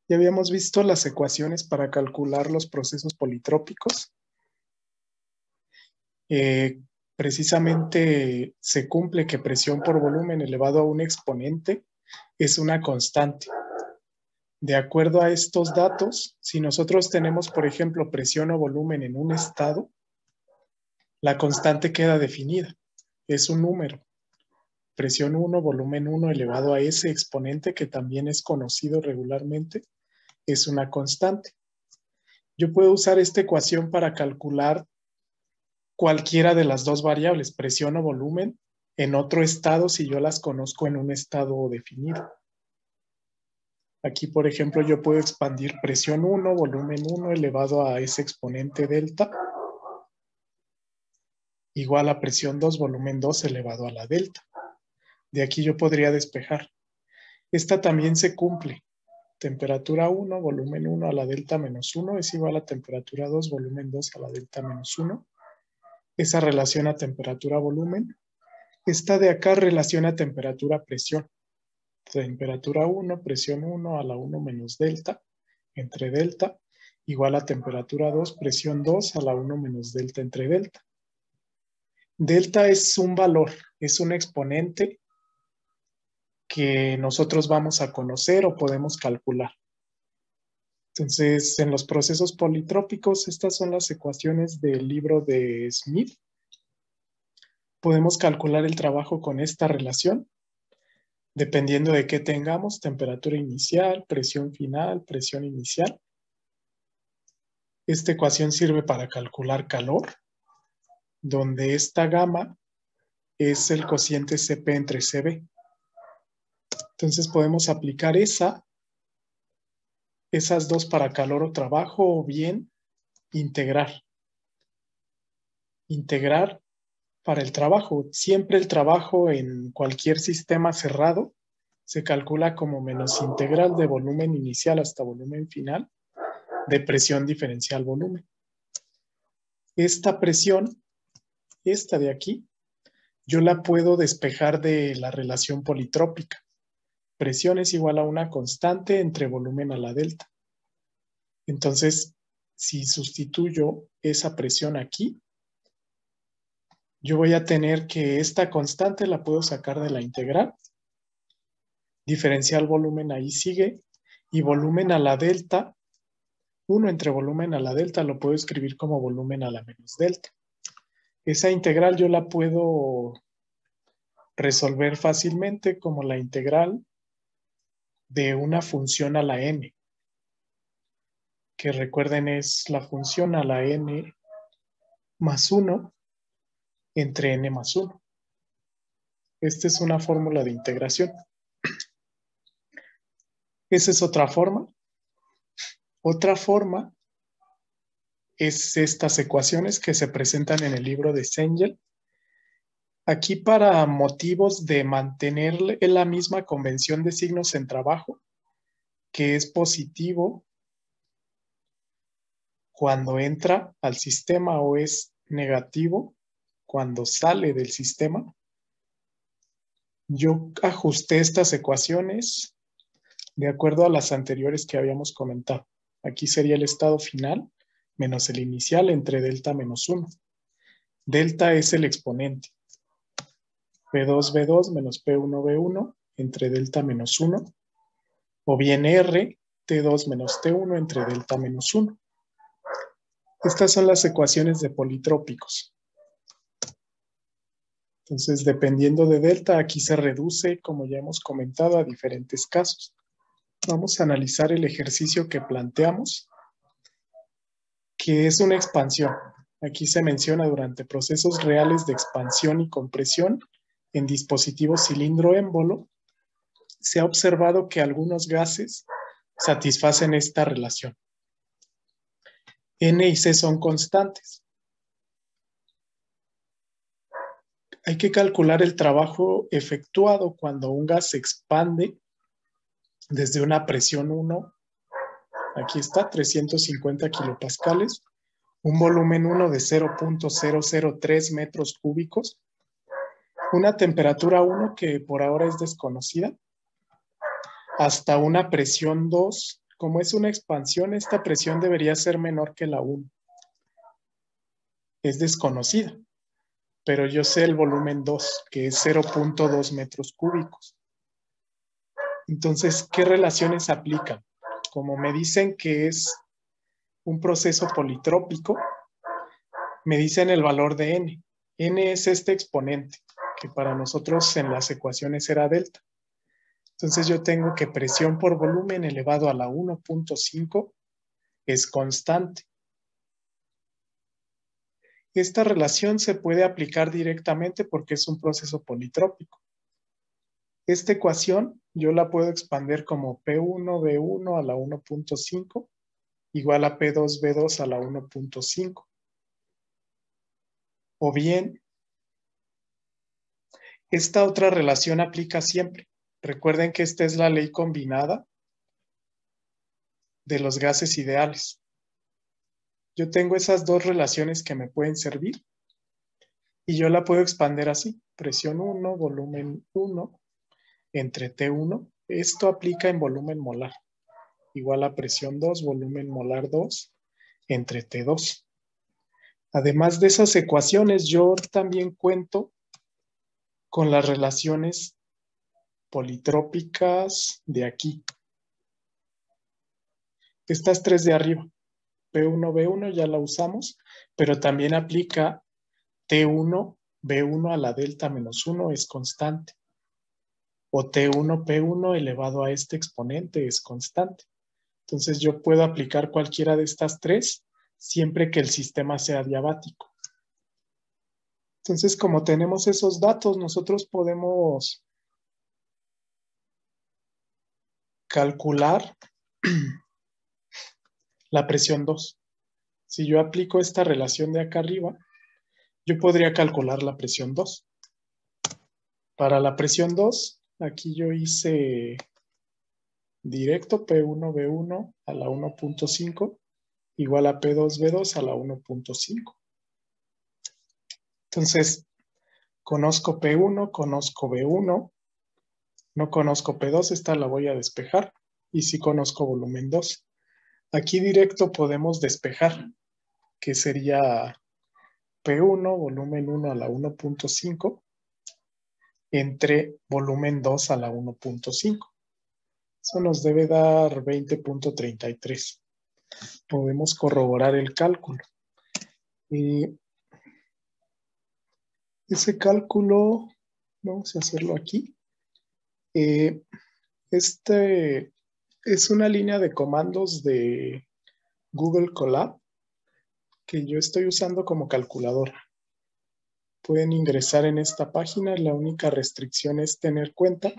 Ya habíamos visto las ecuaciones para calcular los procesos politrópicos. Precisamente se cumple que presión por volumen elevado a un exponente es una constante. De acuerdo a estos datos, si nosotros tenemos, por ejemplo, presión o volumen en un estado, la constante queda definida. Es un número. Presión 1, volumen 1 elevado a ese exponente que también es conocido regularmente, es una constante. Yo puedo usar esta ecuación para calcular cualquiera de las dos variables, presión o volumen, en otro estado si yo las conozco en un estado definido. Aquí, por ejemplo, yo puedo expandir presión 1, volumen 1 elevado a ese exponente delta, igual a presión 2, volumen 2 elevado a la delta. De aquí yo podría despejar. Esta también se cumple. Temperatura 1, volumen 1 a la delta menos 1 es igual a temperatura 2, volumen 2 a la delta menos 1. Esa relaciona temperatura-volumen. Esta de acá relaciona temperatura-presión. Temperatura 1, presión 1 a la 1 menos delta, entre delta, igual a temperatura 2, presión 2 a la 1 menos delta entre delta. Delta es un valor, es un exponente que nosotros vamos a conocer o podemos calcular. Entonces, en los procesos politrópicos, estas son las ecuaciones del libro de Smith. Podemos calcular el trabajo con esta relación, dependiendo de qué tengamos, temperatura inicial, presión final, presión inicial. Esta ecuación sirve para calcular calor, donde esta gamma es el cociente Cp entre Cv. Entonces podemos aplicar esas dos para calor o trabajo, o bien integrar. Integrar para el trabajo. Siempre el trabajo en cualquier sistema cerrado se calcula como menos integral de volumen inicial hasta volumen final de presión diferencial volumen. Esta presión, esta de aquí, yo la puedo despejar de la relación politrópica. Presión es igual a una constante entre volumen a la delta. Entonces, si sustituyo esa presión aquí, yo voy a tener que esta constante la puedo sacar de la integral. Diferencial volumen ahí sigue. Y volumen a la delta, 1 entre volumen a la delta lo puedo escribir como volumen a la menos delta. Esa integral yo la puedo resolver fácilmente como la integral de una función a la n, que recuerden es la función a la n más 1 entre n más 1. Esta es una fórmula de integración. Esa es otra forma. Otra forma es estas ecuaciones que se presentan en el libro de Sengel. Aquí, para motivos de mantener la misma convención de signos en trabajo, que es positivo cuando entra al sistema o es negativo cuando sale del sistema, yo ajusté estas ecuaciones de acuerdo a las anteriores que habíamos comentado. Aquí sería el estado final menos el inicial entre delta menos 1. Delta es el exponente. P2V2 menos P1V1 entre delta menos 1. O bien R, T2 menos T1 entre delta menos 1. Estas son las ecuaciones de politrópicos. Entonces, dependiendo de delta, aquí se reduce, como ya hemos comentado, a diferentes casos. Vamos a analizar el ejercicio que planteamos, que es una expansión. Aquí se menciona durante procesos reales de expansión y compresión en dispositivos cilindro-émbolo, se ha observado que algunos gases satisfacen esta relación. N y C son constantes. Hay que calcular el trabajo efectuado cuando un gas se expande desde una presión 1, aquí está, 350 kilopascales, un volumen 1 de 0.003 metros cúbicos, una temperatura 1 que por ahora es desconocida, hasta una presión 2 como es una expansión, esta presión debería ser menor que la 1. Es desconocida, pero yo sé el volumen 2, que es 0.2 metros cúbicos. Entonces, ¿qué relaciones aplican? Como me dicen que es un proceso politrópico, me dicen el valor de n. N es este exponente, que para nosotros en las ecuaciones era delta. Entonces yo tengo que presión por volumen elevado a la 1.5 es constante. Esta relación se puede aplicar directamente porque es un proceso politrópico. Esta ecuación yo la puedo expandir como P1V1 a la 1.5 igual a P2V2 a la 1.5. O bien, esta otra relación aplica siempre. Recuerden que esta es la ley combinada de los gases ideales. Yo tengo esas dos relaciones que me pueden servir y yo la puedo expandir así. Presión 1, volumen 1 entre T1. Esto aplica en volumen molar. Igual a presión 2, volumen molar 2 entre T2. Además de esas ecuaciones, yo también cuento con las relaciones politrópicas de aquí. Estas tres de arriba, P1, B1 ya la usamos, pero también aplica T1, B1 a la delta menos 1 es constante. O T1, P1 elevado a este exponente es constante. Entonces yo puedo aplicar cualquiera de estas tres siempre que el sistema sea diabático. Entonces, como tenemos esos datos, nosotros podemos calcular la presión 2. Si yo aplico esta relación de acá arriba, yo podría calcular la presión 2. Para la presión 2, aquí yo hice directo P1V1 a la 1.5 igual a P2V2 a la 1.5. Entonces, conozco P1, conozco B1, no conozco P2, esta la voy a despejar, y sí conozco volumen 2. Aquí directo podemos despejar, que sería P1, volumen 1 a la 1.5, entre volumen 2 a la 1.5. Eso nos debe dar 20.33. Podemos corroborar el cálculo. Ese cálculo, vamos a hacerlo aquí. Este es una línea de comandos de Google Colab que yo estoy usando como calculadora. Pueden ingresar en esta página, la única restricción es tener cuenta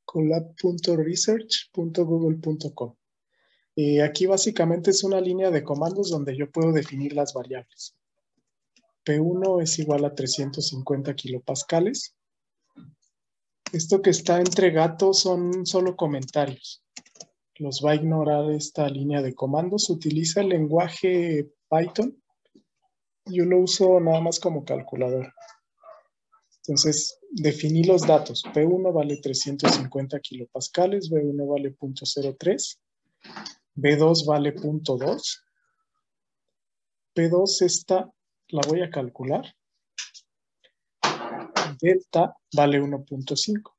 colab.research.google.com. Aquí básicamente es una línea de comandos donde yo puedo definir las variables. P1 es igual a 350 kilopascales. Esto que está entre gatos son solo comentarios. Los va a ignorar esta línea de comandos. Utiliza el lenguaje Python. Yo lo uso nada más como calculador. Entonces, definí los datos. P1 vale 350 kilopascales, B1 vale 0.03, B2 vale 0.2. P2 esta la voy a calcular. Delta vale 1.5.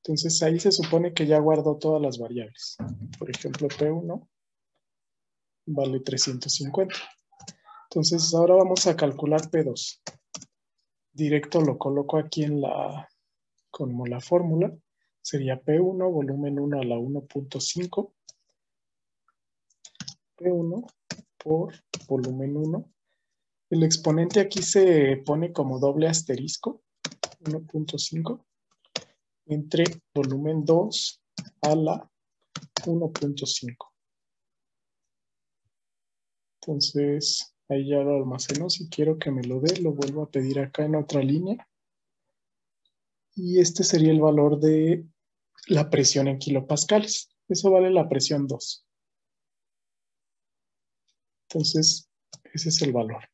Entonces ahí se supone que ya guardó todas las variables. Por ejemplo, P1 vale 350. Entonces ahora vamos a calcular P2. Directo lo coloco aquí como la fórmula. Sería P1, volumen 1 a la 1.5. P1 por volumen 1. El exponente aquí se pone como doble asterisco, 1.5, entre volumen 2 a la 1.5. Entonces, ahí ya lo almaceno. Si quiero que me lo dé, lo vuelvo a pedir acá en otra línea. Y este sería el valor de la presión en kilopascales. Eso vale la presión 2. Entonces, ese es el valor.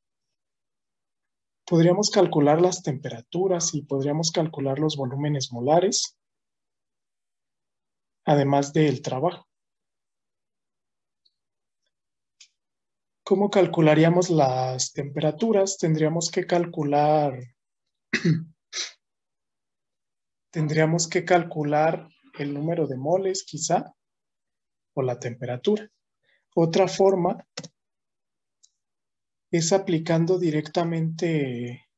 Podríamos calcular las temperaturas y podríamos calcular los volúmenes molares. además del trabajo. ¿Cómo calcularíamos las temperaturas? Tendríamos que calcular el número de moles, quizá, o la temperatura. Otra forma es aplicando directamente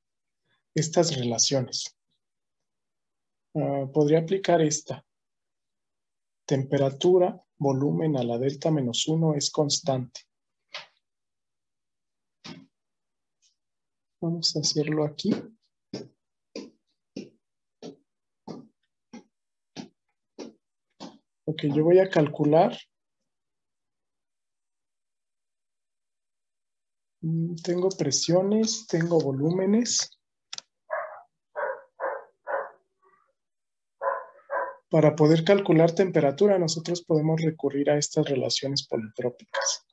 estas relaciones. Podría aplicar esta. Temperatura, volumen a la delta menos 1 es constante. Vamos a hacerlo aquí. Ok, yo voy a calcular. Tengo presiones, tengo volúmenes. Para poder calcular temperatura, nosotros podemos recurrir a estas relaciones politrópicas.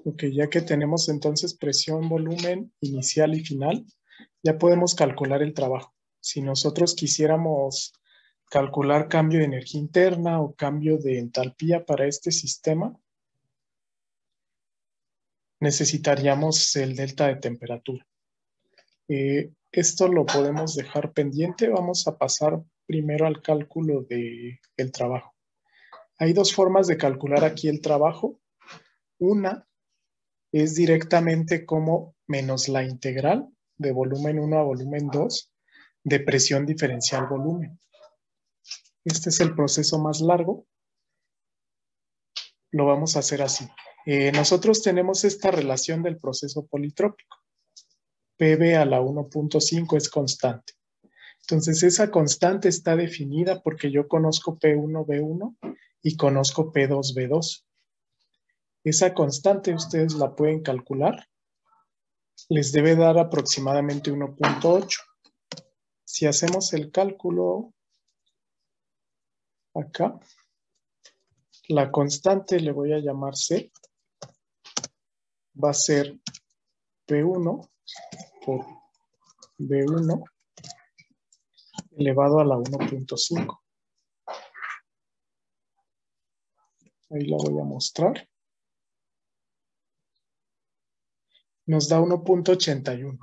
Ok, ya que tenemos entonces presión, volumen inicial y final, ya podemos calcular el trabajo. Si nosotros quisiéramos calcular cambio de energía interna o cambio de entalpía para este sistema, necesitaríamos el delta de temperatura. Esto lo podemos dejar pendiente. Vamos a pasar primero al cálculo del trabajo. Hay dos formas de calcular aquí el trabajo. Una es directamente como menos la integral de volumen 1 a volumen 2 de presión diferencial volumen. Este es el proceso más largo. Lo vamos a hacer así. Nosotros tenemos esta relación del proceso politrópico. PV a la 1.5 es constante. Entonces, esa constante está definida porque yo conozco P1V1 y conozco P2V2. Esa constante ustedes la pueden calcular. Les debe dar aproximadamente 1.8. Si hacemos el cálculo acá, la constante le voy a llamar C. Va a ser P1 por V1 elevado a la 1.5. Ahí la voy a mostrar. Nos da 1.81.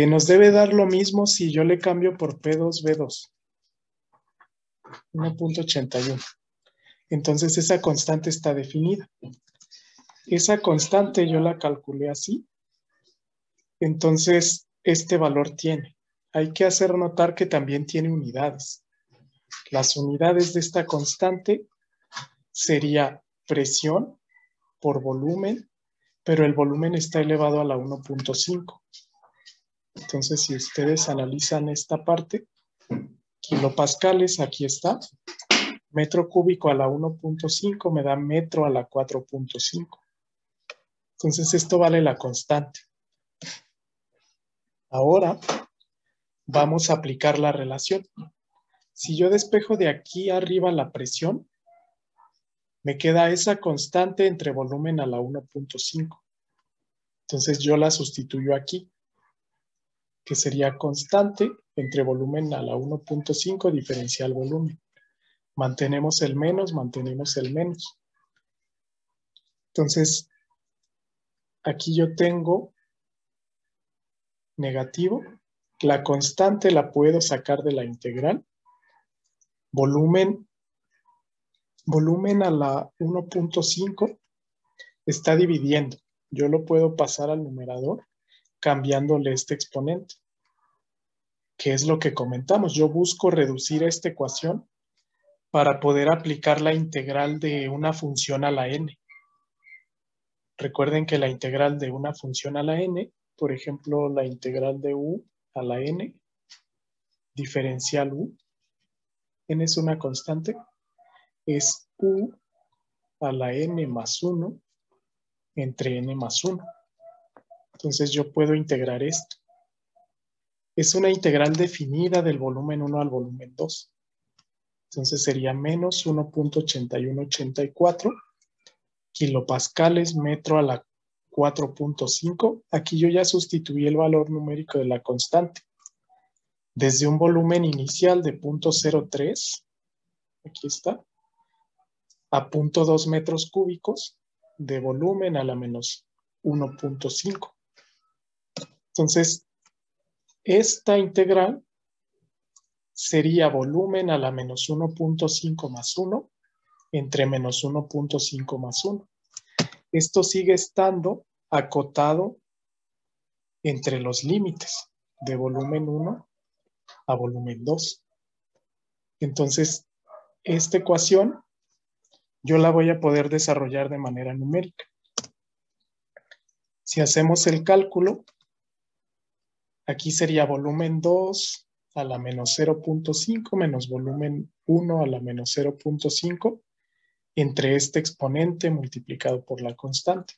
Nos debe dar lo mismo si yo le cambio por P2V2. 1.81. Entonces esa constante está definida. Esa constante yo la calculé así. Entonces este valor tiene. Hay que hacer notar que también tiene unidades. Las unidades de esta constante sería presión por volumen, pero el volumen está elevado a la 1.5. Entonces, si ustedes analizan esta parte, kilopascales, aquí está. Metro cúbico a la 1.5 me da metro a la 4.5. Entonces, esto vale la constante. Ahora, vamos a aplicar la relación. Si yo despejo de aquí arriba la presión, me queda esa constante entre volumen a la 1.5. Entonces, yo la sustituyo aquí, que sería constante entre volumen a la 1.5 diferencial volumen. Mantenemos el menos, mantenemos el menos. Entonces, aquí yo tengo negativo. La constante la puedo sacar de la integral. Volumen a la 1.5 está dividiendo. Yo lo puedo pasar al numerador cambiándole este exponente, que es lo que comentamos. Yo busco reducir esta ecuación para poder aplicar la integral de una función a la n. Recuerden que la integral de una función a la n, por ejemplo, la integral de u a la n, diferencial u, n es una constante, es u a la n más 1 entre n más 1. Entonces yo puedo integrar esto. Es una integral definida del volumen 1 al volumen 2. Entonces sería menos 1.8184 kilopascales metro a la 4.5. Aquí yo ya sustituí el valor numérico de la constante. desde un volumen inicial de 0.03, aquí está, a 0.2 metros cúbicos de volumen a la menos 1.5. Entonces, esta integral sería volumen a la menos 1.5 más 1 entre menos 1.5 más 1. Esto sigue estando acotado entre los límites de volumen 1 a volumen 2. Entonces, esta ecuación yo la voy a poder desarrollar de manera numérica. Si hacemos el cálculo, aquí sería volumen 2 a la menos 0.5 menos volumen 1 a la menos 0.5 entre este exponente multiplicado por la constante.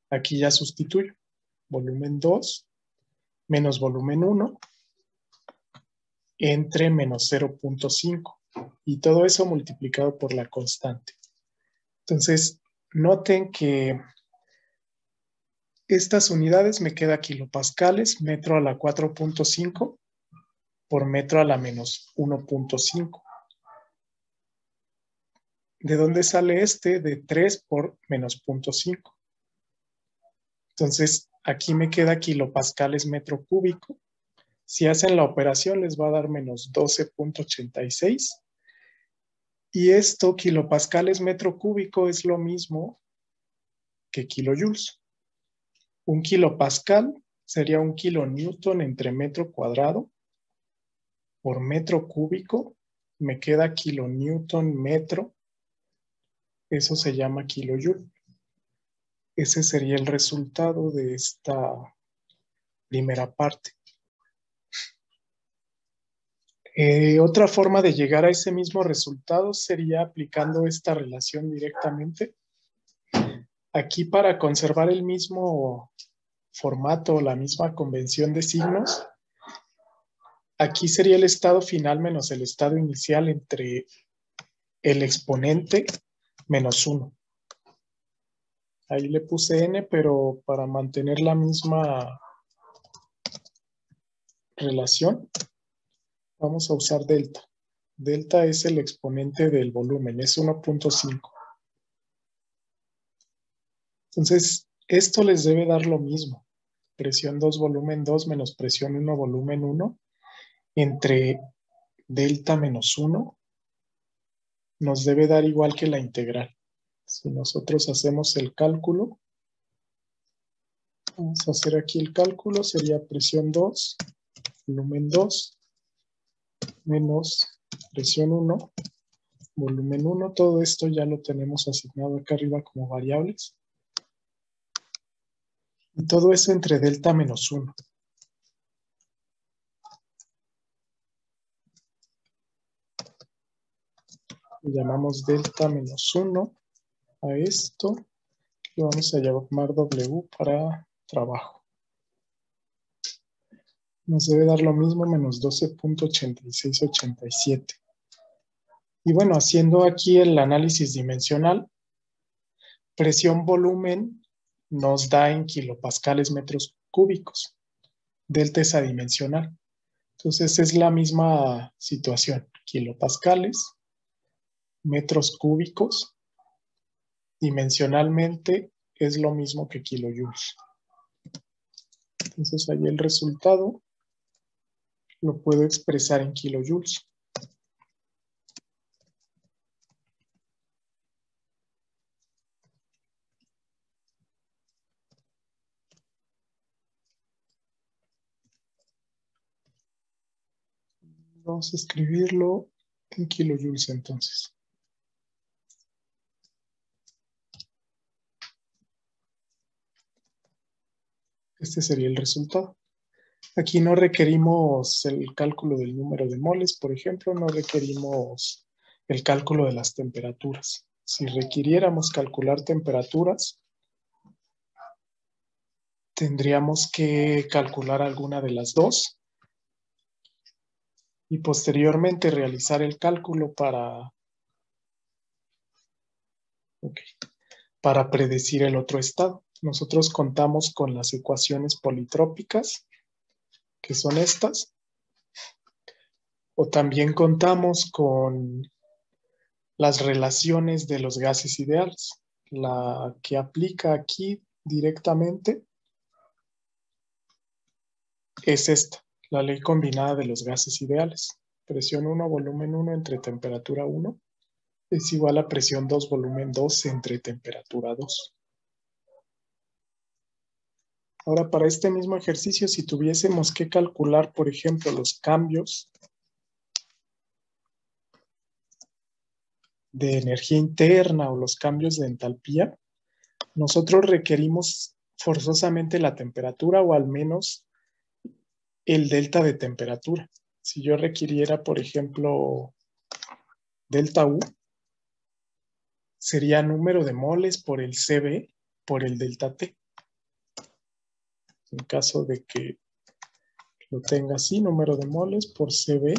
Aquí ya sustituyo. Volumen 2 menos volumen 1 entre menos 0.5. Y todo eso multiplicado por la constante. Entonces, noten que estas unidades me queda kilopascales, metro a la 4.5 por metro a la menos 1.5. ¿De dónde sale este? De 3 por menos 0.5. Entonces, aquí me queda kilopascales metro cúbico. Si hacen la operación, les va a dar menos 12.86. Y esto, kilopascales metro cúbico, es lo mismo que kilojoules. Un kilopascal sería un kilonewton entre metro cuadrado por metro cúbico. Me queda kilonewton metro. Eso se llama kilojoule. Ese sería el resultado de esta primera parte. Otra forma de llegar a ese mismo resultado sería aplicando esta relación directamente. Aquí, para conservar el mismo formato, la misma convención de signos, aquí sería el estado final menos el estado inicial entre el exponente menos 1. Ahí le puse n, pero para mantener la misma relación, vamos a usar delta. Delta es el exponente del volumen, es 1.5. Entonces, esto les debe dar lo mismo. Presión 2, volumen 2, menos presión 1, volumen 1, entre delta menos 1, nos debe dar igual que la integral. Si nosotros hacemos el cálculo, vamos a hacer aquí el cálculo, sería presión 2, volumen 2, menos presión 1, volumen 1. Todo esto ya lo tenemos asignado acá arriba como variables. Y todo eso entre delta menos 1. Le llamamos delta menos 1 a esto. Y vamos a llamar W para trabajo. Nos debe dar lo mismo, menos 12.8687. Y bueno, haciendo aquí el análisis dimensional, presión volumen nos da en kilopascales metros cúbicos. Delta es adimensional. Entonces es la misma situación. Kilopascales, metros cúbicos, dimensionalmente es lo mismo que kilojoules. Entonces ahí el resultado lo puedo expresar en kilojoules. Vamos a escribirlo en kilojoules entonces. Este sería el resultado. Aquí no requerimos el cálculo del número de moles, por ejemplo, no requerimos el cálculo de las temperaturas. Si requiriéramos calcular temperaturas, tendríamos que calcular alguna de las dos y posteriormente realizar el cálculo para predecir el otro estado. Nosotros contamos con las ecuaciones politrópicas, que son estas. O también contamos con las relaciones de los gases ideales. La que aplica aquí directamente es esta, la ley combinada de los gases ideales. Presión 1, volumen 1 entre temperatura 1 es igual a presión 2, volumen 2 entre temperatura 2. Ahora, para este mismo ejercicio, si tuviésemos que calcular, por ejemplo, los cambios de energía interna o los cambios de entalpía, nosotros requerimos forzosamente la temperatura o al menos el delta de temperatura. Si yo requiriera, por ejemplo, delta U, sería número de moles por el Cb por el delta T. En caso de que lo tenga así, número de moles por Cb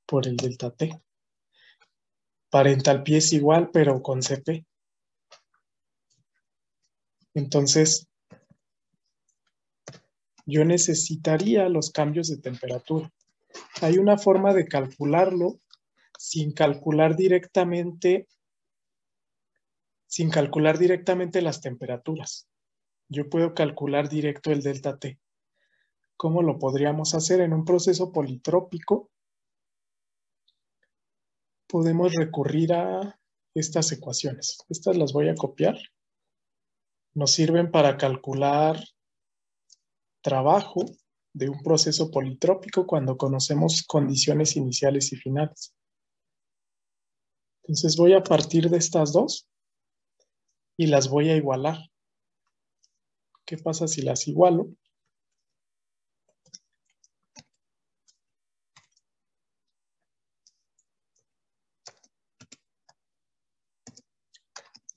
por el delta T. Para entalpía es igual, pero con Cp. Entonces, yo necesitaría los cambios de temperatura. Hay una forma de calcularlo sin calcular directamente las temperaturas. Yo puedo calcular directo el delta T. ¿Cómo lo podríamos hacer? En un proceso politrópico podemos recurrir a estas ecuaciones. Estas las voy a copiar. Nos sirven para calcular trabajo de un proceso politrópico cuando conocemos condiciones iniciales y finales. Entonces voy a partir de estas dos y las voy a igualar. ¿Qué pasa si las igualo?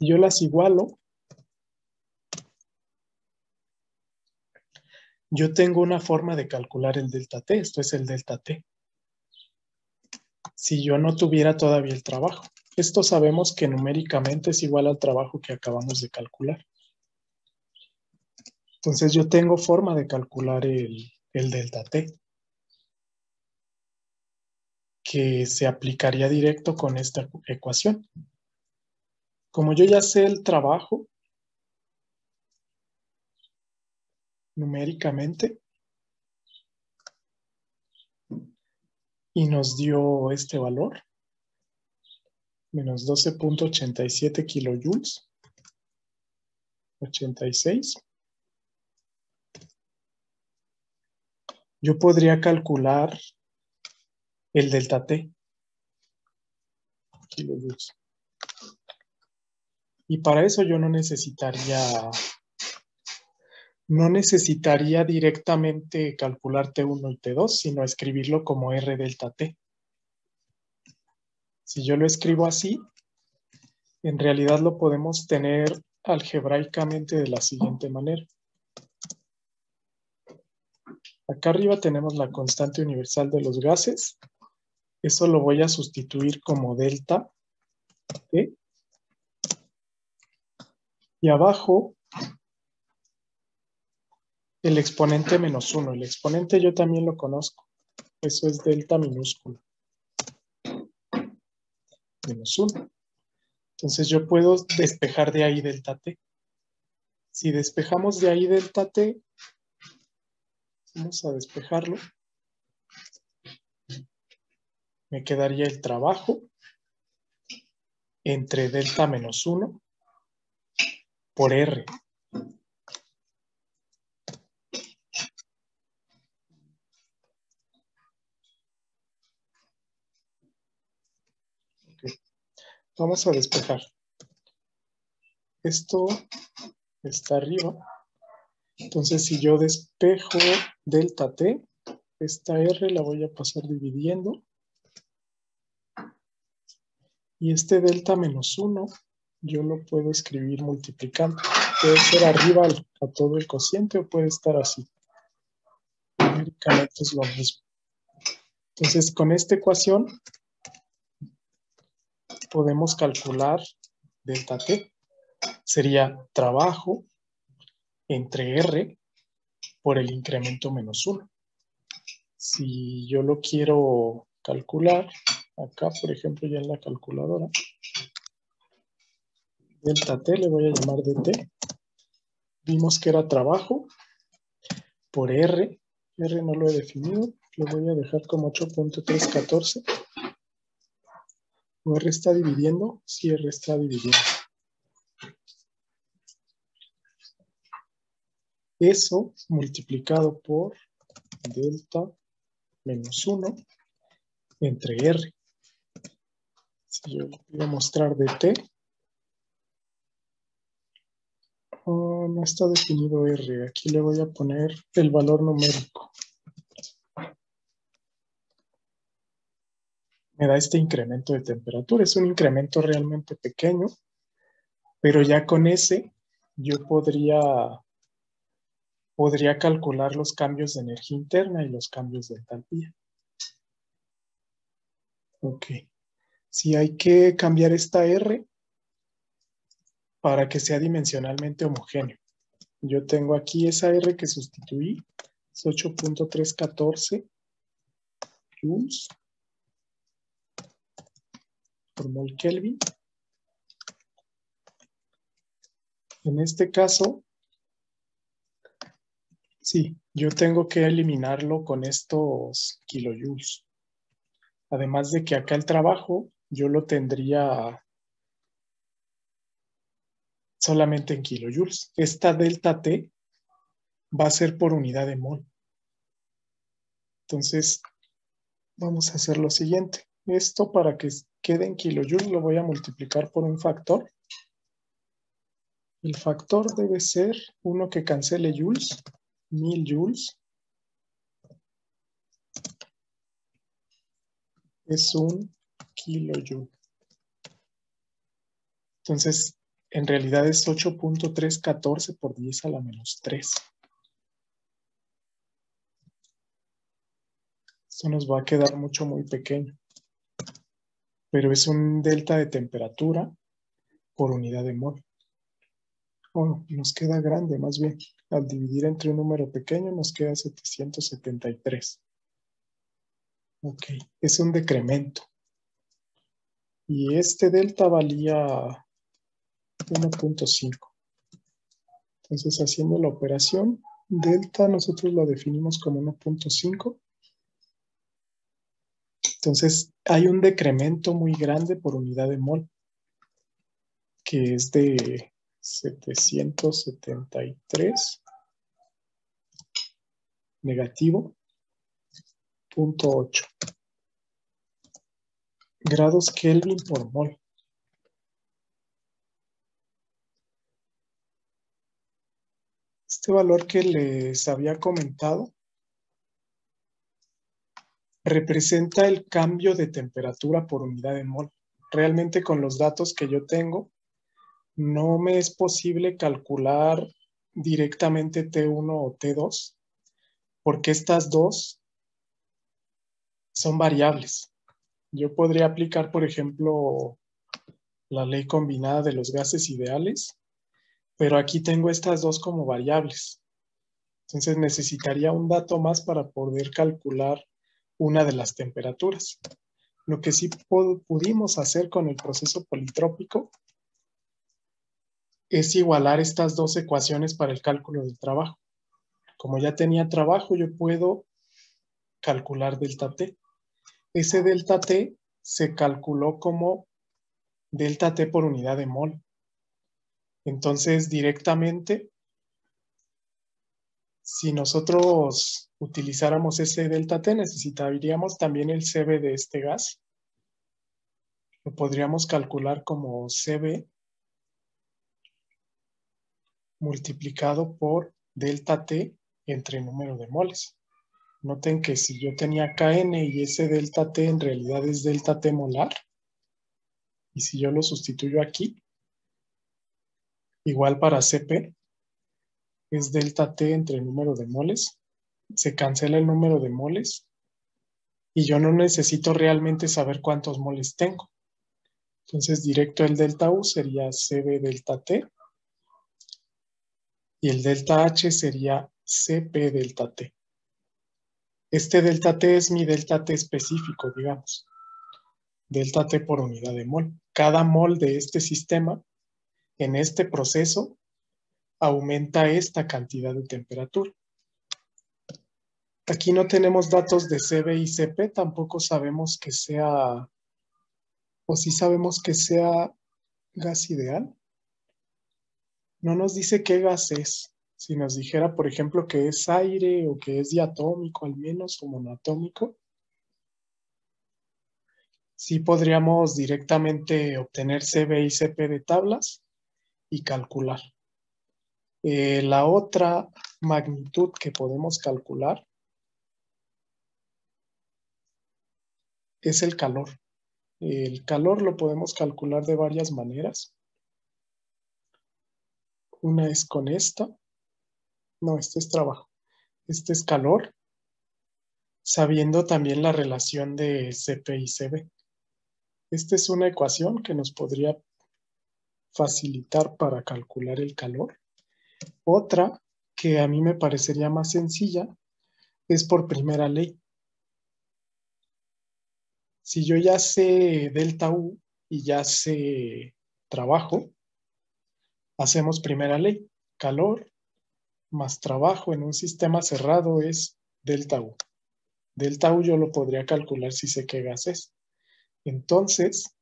Si yo las igualo, yo tengo una forma de calcular el delta T. Esto es el delta T. Si yo no tuviera todavía el trabajo. Esto sabemos que numéricamente es igual al trabajo que acabamos de calcular. Entonces yo tengo forma de calcular el delta T, que se aplicaría directo con esta ecuación. Como yo ya sé el trabajo numéricamente y nos dio este valor, menos 12.87 kilojoules, 86. Yo podría calcular el delta T, kilojoules. Y para eso yo no necesitaría directamente calcular T1 y T2, sino escribirlo como R delta T. Si yo lo escribo así, en realidad lo podemos tener algebraicamente de la siguiente manera. Acá arriba tenemos la constante universal de los gases. Eso lo voy a sustituir como delta T. Y abajo, el exponente menos 1. El exponente yo también lo conozco. Eso es delta minúscula. Menos 1. Entonces yo puedo despejar de ahí delta T. Si despejamos de ahí delta T, vamos a despejarlo. Me quedaría el trabajo entre delta menos 1 por R. Okay. Vamos a despejar. Esto está arriba. Entonces, si yo despejo delta T, esta R la voy a pasar dividiendo. Y este delta menos 1, yo lo puedo escribir multiplicando. Puede ser arriba a todo el cociente o puede estar así. Numéricamente es lo mismo. Entonces, con esta ecuación podemos calcular delta T. Sería trabajo entre R por el incremento menos 1. Si yo lo quiero calcular, acá por ejemplo ya en la calculadora, delta T le voy a llamar dt. Vimos que era trabajo por R. R no lo he definido, lo voy a dejar como 8.314. ¿O R está dividiendo? Sí, R está dividiendo. Eso multiplicado por delta menos 1 entre R. Si yo quiero mostrar dt, no está definido R. Aquí le voy a poner el valor numérico. Me da este incremento de temperatura. Es un incremento realmente pequeño, pero ya con ese yo podría calcular los cambios de energía interna y los cambios de entalpía. Ok. Si hay que cambiar esta R para que sea dimensionalmente homogéneo. Yo tengo aquí esa R que sustituí, es 8.314 joules por mol Kelvin. En este caso, sí, yo tengo que eliminarlo con estos kilojoules. Además de que acá el trabajo yo lo tendría solamente en kilojoules. Esta delta T va a ser por unidad de mol. Entonces, vamos a hacer lo siguiente. Esto para que quede en kilojoules lo voy a multiplicar por un factor. El factor debe ser uno que cancele joules, 1000 joules. Es un kilojoule. Entonces, en realidad es 8.314 por 10 a la menos 3. Esto nos va a quedar muy pequeño. Pero es un delta de temperatura por unidad de mol. Oh, nos queda grande, más bien. Al dividir entre un número pequeño nos queda 773. Ok, es un decremento. Y este delta valía 1.5. Entonces, haciendo la operación, delta nosotros lo definimos como 1.5. Entonces, hay un decremento muy grande por unidad de mol, que es de 773 negativo 0.8 grados Kelvin por mol. Este valor que les había comentado representa el cambio de temperatura por unidad de mol. Realmente con los datos que yo tengo, no me es posible calcular directamente T1 o T2, porque estas dos son variables. Yo podría aplicar, por ejemplo, la ley combinada de los gases ideales, pero aquí tengo estas dos como variables. Entonces necesitaría un dato más para poder calcular una de las temperaturas. Lo que sí pudimos hacer con el proceso politrópico es igualar estas dos ecuaciones para el cálculo del trabajo. Como ya tenía trabajo, yo puedo calcular delta T. Ese delta T se calculó como delta T por unidad de mol. Entonces, directamente, si nosotros utilizáramos ese delta T, necesitaríamos también el CB de este gas. Lo podríamos calcular como CB multiplicado por delta T entre número de moles. Noten que si yo tenía Kn y ese delta T en realidad es delta T molar, y si yo lo sustituyo aquí, igual para Cp, es delta T entre número de moles, se cancela el número de moles, y yo no necesito realmente saber cuántos moles tengo. Entonces, directo el delta U sería Cb delta T, y el delta H sería Cp delta T. Este delta T es mi delta T específico, digamos. Delta T por unidad de mol. Cada mol de este sistema, en este proceso, aumenta esta cantidad de temperatura. Aquí no tenemos datos de Cb y Cp, tampoco sabemos que sea, o sí sabemos que sea gas ideal. No nos dice qué gas es. Si nos dijera, por ejemplo, que es aire o que es diatómico al menos o monoatómico, sí podríamos directamente obtener Cb y Cp de tablas y calcular. La otra magnitud que podemos calcular es el calor. El calor lo podemos calcular de varias maneras. Una es con esta. No, este es trabajo. Este es calor, sabiendo también la relación de Cp y Cv. Esta es una ecuación que nos podría facilitar para calcular el calor. Otra, que a mí me parecería más sencilla, es por primera ley. Si yo ya sé delta U y ya sé trabajo, hacemos primera ley. Calor más trabajo en un sistema cerrado es delta U. Delta U yo lo podría calcular si sé qué gas es. Entonces,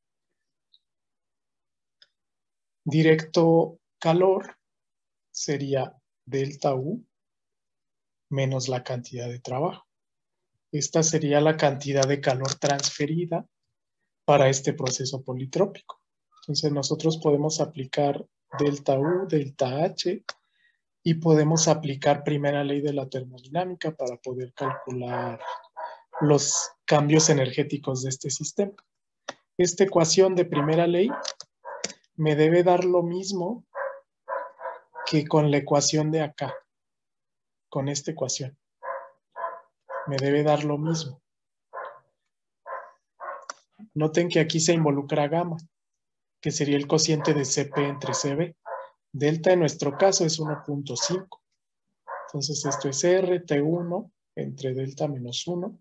directo calor sería delta U menos la cantidad de trabajo. Esta sería la cantidad de calor transferida para este proceso politrópico. Entonces nosotros podemos aplicar delta U, delta H y podemos aplicar primera ley de la termodinámica para poder calcular los cambios energéticos de este sistema. Esta ecuación de primera ley me debe dar lo mismo que con la ecuación de acá, con esta ecuación. Me debe dar lo mismo. Noten que aquí se involucra gamma, que sería el cociente de Cp entre Cv. Delta en nuestro caso es 1.5. Entonces esto es R, T1 entre delta menos 1,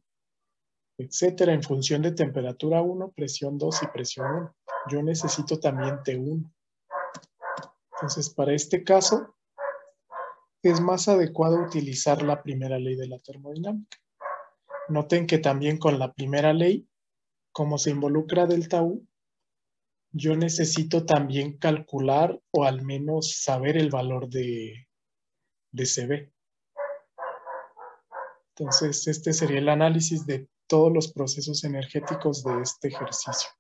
etcétera, en función de temperatura 1, presión 2 y presión 1. Yo necesito también T1. Entonces, para este caso, es más adecuado utilizar la primera ley de la termodinámica. Noten que también con la primera ley, como se involucra delta U, yo necesito también calcular o al menos saber el valor de Cv. Entonces, este sería el análisis de todos los procesos energéticos de este ejercicio.